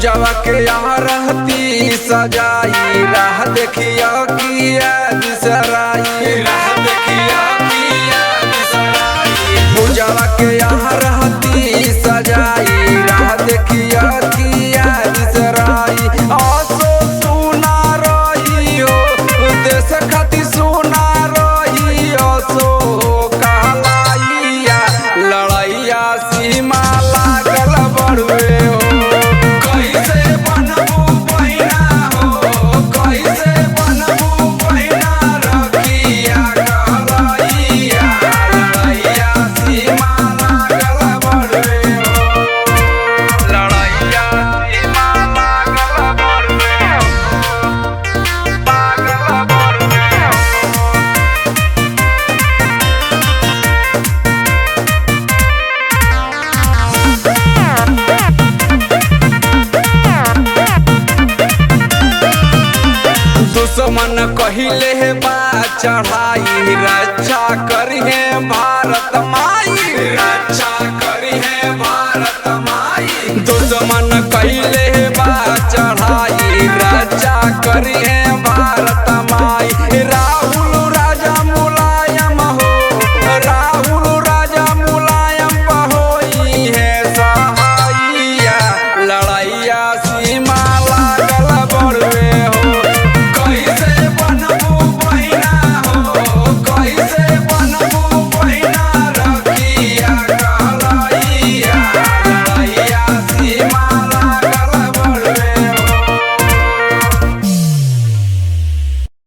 पूजवा के यहाँ रहती सजाई, राह देखिया किया बिसराई, राह देखिया किया बिसराई। पूजवा के यहाँ रहती सजाई, राह देखिया किया बिसराई। आसो सुना रही हो देश खातिर सुना रही, आसो कहलाइया लड़ैया सीमा लागल बड़ुए हो। कैसे बनबू बहिना हो, कैसे बनबू बहिना, रखिया कहलाइया लड़ैया सीमा लागल बड़ुए हो। लड़ैया सीमा लागल बड़ुए हो, लागल बड़ुए हो। दुश्मन कहिले है बा चढ़ाई, रक्षा करी है भारत माई, रक्षा करी है